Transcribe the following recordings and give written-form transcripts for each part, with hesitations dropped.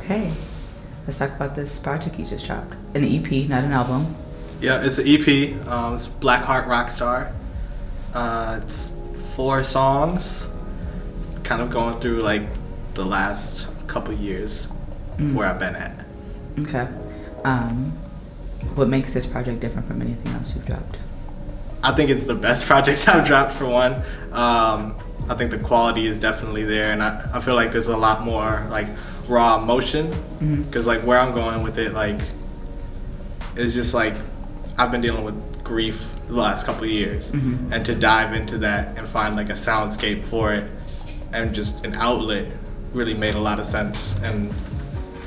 Okay, let's talk about this project you just dropped. An EP, not an album. Yeah, it's an EP. It's Black Heart Rockstar. It's 4 songs, kind of going through like the last couple years of where I've been at. Okay. What makes this project different from anything else you've dropped? I think it's the best project I've dropped, for one. I think the quality is definitely there, and I feel like there's a lot more like raw emotion, because like where I'm going with it, like it's just like I've been dealing with grief the last couple of years, and to dive into that and find like a soundscape for it and just an outlet really made a lot of sense and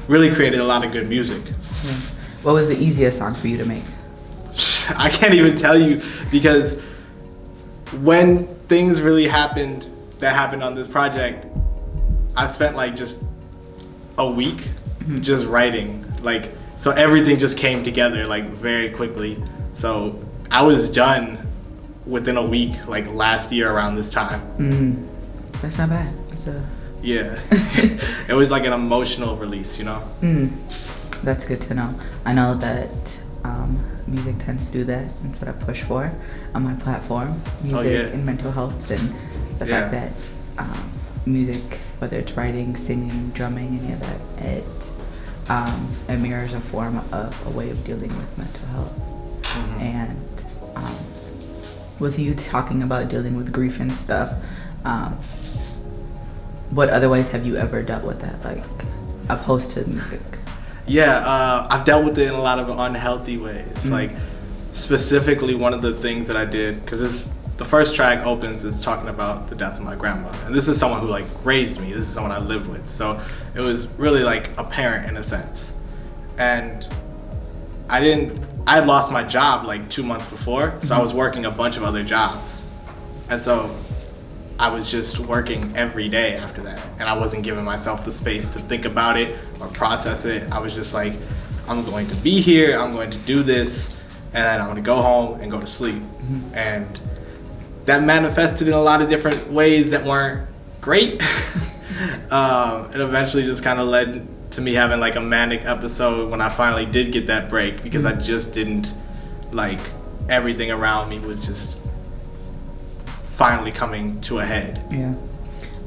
really created a lot of good music. Yeah. What was the easiest song for you to make? I can't even tell you, because when things really happened that happened on this project, I spent like just a week just writing, like, so everything just came together like very quickly. So I was done within a week, like last year around this time. That's not bad. Yeah. It was like an emotional release, you know? That's good to know. I know that music tends to do that. That's what I push for on my platform. Music and mental health, and the fact that music, whether it's writing, singing, drumming, any of that, it mirrors a form of a way of dealing with mental health. And with you talking about dealing with grief and stuff, what other ways have you ever dealt with that, like opposed to music? Yeah, I've dealt with it in a lot of unhealthy ways. Like specifically one of the things that I did, because the first track opens is talking about the death of my grandmother, and this is someone who like raised me. This is someone I lived with, so it was really like a parent in a sense. And I had lost my job like 2 months before, so I was working a bunch of other jobs, and so I was just working every day after that, and I wasn't giving myself the space to think about it or process it. I was just like, I'm going to be here, I'm going to do this, and then I'm going to go home and go to sleep. And that manifested in a lot of different ways that weren't great. It eventually just kind of led to me having like a manic episode when I finally did get that break, because I just didn't, like, everything around me was just finally coming to a head. Yeah.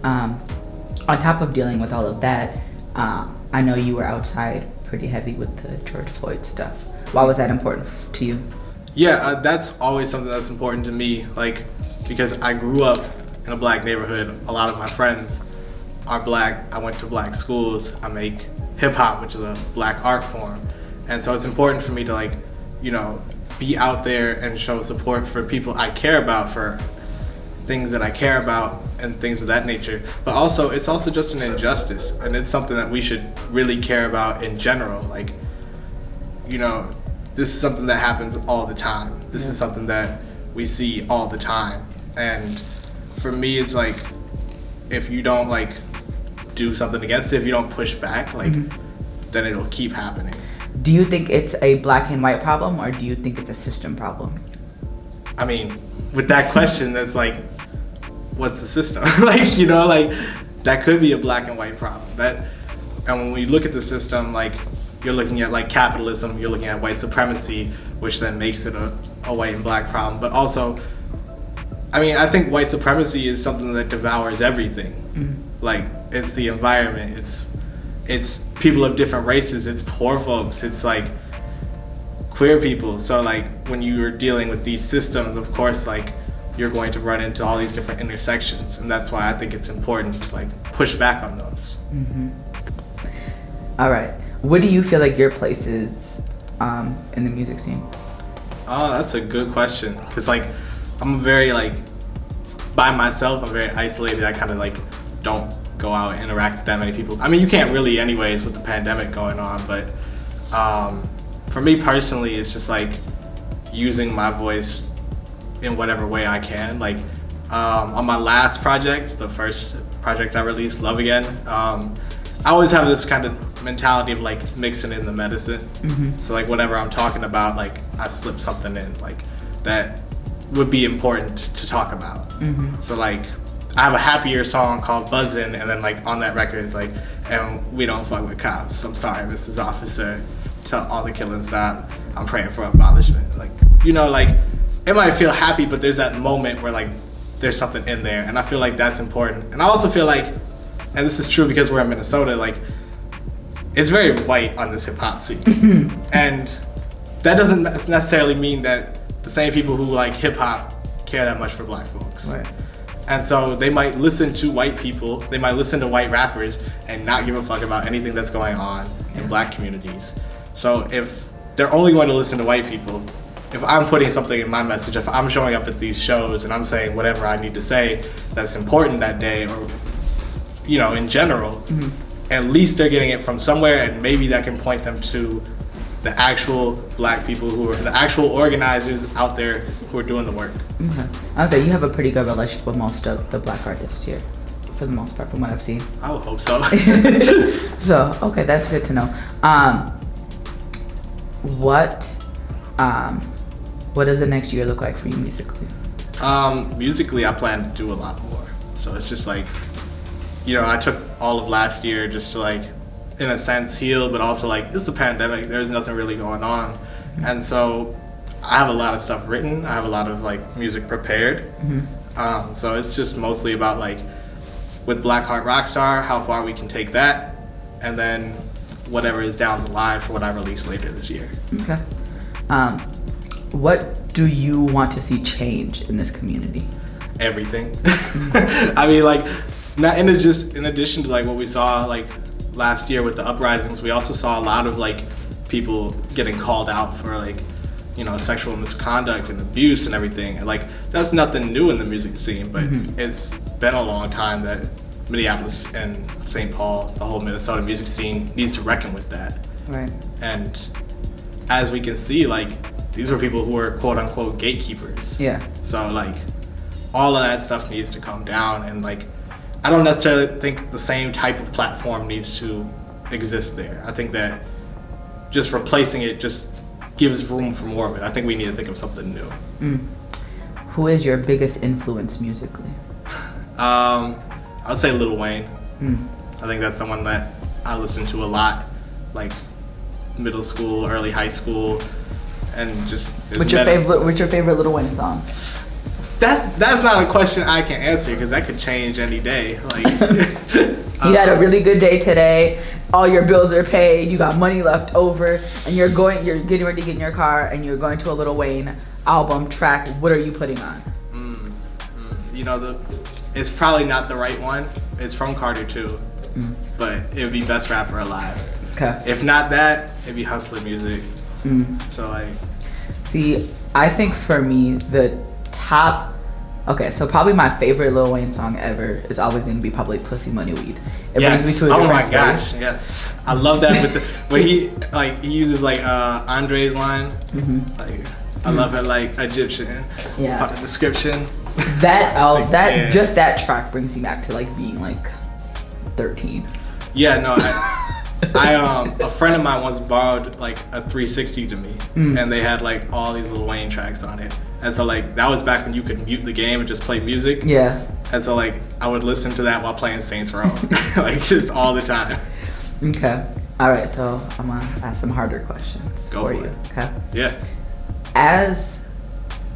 On top of dealing with all of that, I know you were outside pretty heavy with the George Floyd stuff. Why was that important to you? Yeah, that's always something that's important to me, like, because I grew up in a black neighborhood. A lot of my friends are black. I went to black schools. I make hip hop, which is a black art form. And so it's important for me to, like, you know, be out there and show support for people I care about, for things that I care about and things of that nature. But also, it's also just an injustice, and it's something that we should really care about in general. Like, you know, this is something that happens all the time. This is something that we see all the time. And for me, it's like, if you don't like do something against it, if you don't push back, like, then it'll keep happening. Do you think it's a black and white problem, or do you think it's a system problem? I mean, with that question, that's like, what's the system? Like, you know, like, that could be a black and white problem. And when we look at the system, like, you're looking at like capitalism, you're looking at white supremacy, which then makes it a white and black problem. But also, I mean, I think white supremacy is something that devours everything. Like, it's the environment, it's people of different races, it's poor folks, it's like queer people. So like, when you're dealing with these systems, of course, like, you're going to run into all these different intersections, and that's why I think it's important to like push back on those. All right, what do you feel like your place is in the music scene? Oh, that's a good question, because like, I'm very like, by myself, I'm very isolated. I kind of like don't go out and interact with that many people. I mean, you can't really anyways with the pandemic going on, but for me personally, it's just like using my voice in whatever way I can. Like, on my last project, the first project I released, Love Again, I always have this kind of mentality of like mixing in the medicine. So like, whatever I'm talking about, like, I slip something in, like, that would be important to talk about. So like, I have a happier song called Buzzin', and then like on that record it's like, and we don't fuck with cops. I'm sorry, Mrs. Officer. Tell all the killing stop. I'm praying for abolishment. Like, you know, like it might feel happy, but there's that moment where like there's something in there, and I feel like that's important. And I also feel like, and this is true because we're in Minnesota, like it's very white on this hip hop scene, and that doesn't necessarily mean that the same people who like hip hop care that much for black folks. Right. And so they might listen to white people, they might listen to white rappers and not give a fuck about anything that's going on in black communities. So if they're only going to listen to white people, if I'm putting something in my message, if I'm showing up at these shows and I'm saying whatever I need to say that's important that day, or, you know, in general, at least they're getting it from somewhere, and maybe that can point them to the actual black people who are the actual organizers out there who are doing the work. Okay. I would say you have a pretty good relationship with most of the black artists here, for the most part, from what I've seen. I would hope so. So, okay, that's good to know. What does the next year look like for you musically? Musically, I plan to do a lot more. So it's just like, you know, I took all of last year just to like, in a sense, heal, but also like, it's a pandemic, there's nothing really going on. And so I have a lot of stuff written, I have a lot of like music prepared. So it's just mostly about like, with Black Heart Rockstar, how far we can take that, and then whatever is down the line for what I release later this year. Okay. What do you want to see change in this community? Everything. I mean, like, not in addition to like what we saw like last year with the uprisings, we also saw a lot of like people getting called out for like, you know, sexual misconduct and abuse and everything. And like, that's nothing new in the music scene, but it's been a long time that Minneapolis and St. Paul, the whole Minnesota music scene, needs to reckon with that. Right. And as we can see, like, these were people who were quote unquote gatekeepers. Yeah. So like, all of that stuff needs to come down, and like, I don't necessarily think the same type of platform needs to exist there. I think that just replacing it just gives room for more of it. I think we need to think of something new. Who is your biggest influence musically? I would say Lil Wayne. I think that's someone that I listen to a lot, like middle school, early high school, and just. What's your favorite Lil Wayne song? That's not a question I can answer, because that could change any day. Like, you had a really good day today. All your bills are paid. You got money left over, and you're getting ready to get in your car, and you're going to a Lil Wayne album track. What are you putting on? You know, it's probably not the right one. It's from Carter 2, but it would be Best Rapper Alive. Okay. If not that, it'd be Hustler Music. So like. See, I think for me so probably my favorite Lil Wayne song ever is always going to be probably Pussy Money Weed. It brings me to a different gosh, yes. I love that with when he uses like Andre's line. Like, I love it like Egyptian. Yeah. Part of the description. Just that track brings me back to like being like 13. Yeah, no, I a friend of mine once borrowed like a 360 to me, and they had like all these Lil Wayne tracks on it. And so like, that was back when you could mute the game and just play music. Yeah. And so like, I would listen to that while playing Saints Row, like just all the time. Okay. All right, so I'm gonna ask some harder questions for you. Okay. Yeah. As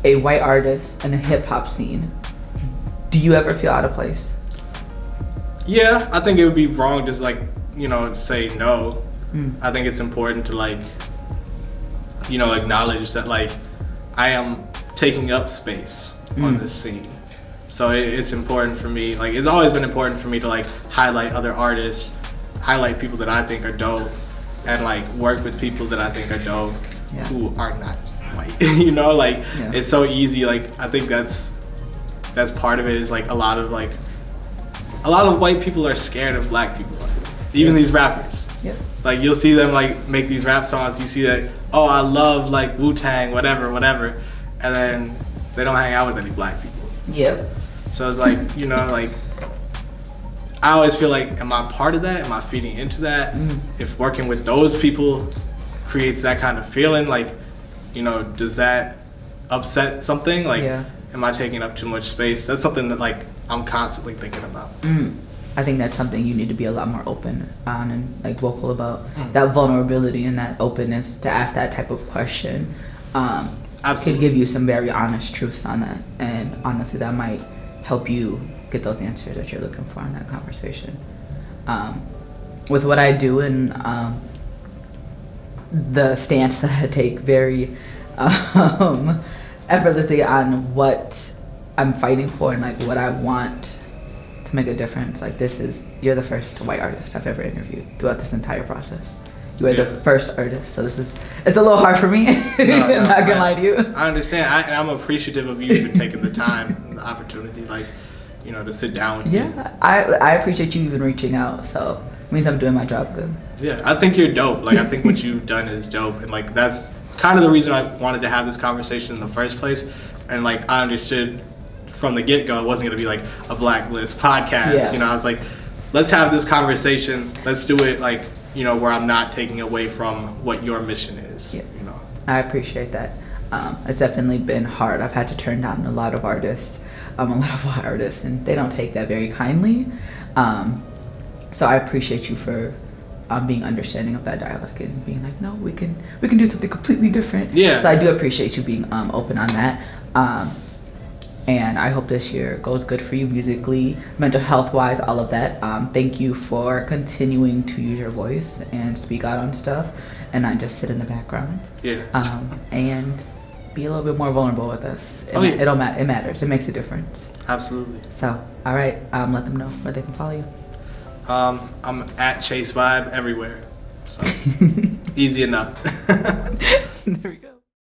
a white artist in a hip hop scene, do you ever feel out of place? Yeah, I think it would be wrong just like, you know, say no. I think it's important to like, you know, acknowledge that like, I am taking up space on this scene. So it's important for me, like it's always been important for me to like highlight other artists, highlight people that I think are dope, and like work with people that I think are dope who are not white. You know, like it's so easy. Like I think that's part of it, is like a lot of white people are scared of black people, even these rappers. Yeah. Like you'll see them like make these rap songs, you see that, oh, I love like Wu-Tang, whatever, and then they don't hang out with any black people. Yep. So it's like, you know, like I always feel like, am I part of that? Am I feeding into that? If working with those people creates that kind of feeling, like, you know, does that upset something, like, am I taking up too much space? That's something that, like, I'm constantly thinking about. I think that's something you need to be a lot more open on and like vocal about, that vulnerability and that openness to ask that type of question. Could give you some very honest truths on that, and honestly that might help you get those answers that you're looking for in that conversation. With what I do and the stance that I take very effortlessly on what I'm fighting for and like what I want to make a difference. Like you're the first white artist I've ever interviewed throughout this entire process. You are the first artist, so it's a little hard for me. I'm not gonna lie to you. I understand. I'm appreciative of you even taking the time and the opportunity, like, you know, to sit down with me. Yeah, I appreciate you even reaching out, so it means I'm doing my job good. Yeah, I think you're dope. Like, I think what you've done is dope, and like that's kind of the reason I wanted to have this conversation in the first place. And like I understood from the get-go it wasn't going to be like a Blacklist podcast. You know, I was like, let's have this conversation, let's do it like, you know, where I'm not taking away from what your mission is. You know, I appreciate that. It's definitely been hard. I've had to turn down a lot of artists, a lot of white artists, and they don't take that very kindly. So I appreciate you for being understanding of that dialogue and being like, no, we can do something completely different. So I do appreciate you being open on that. And I hope this year goes good for you musically, mental health wise, all of that. Thank you for continuing to use your voice and speak out on stuff and not just sit in the background. And be a little bit more vulnerable with us. It matters. It makes a difference. Absolutely. So, all right, let them know where they can follow you. I'm at Chase Vibe everywhere. So easy enough. There we go.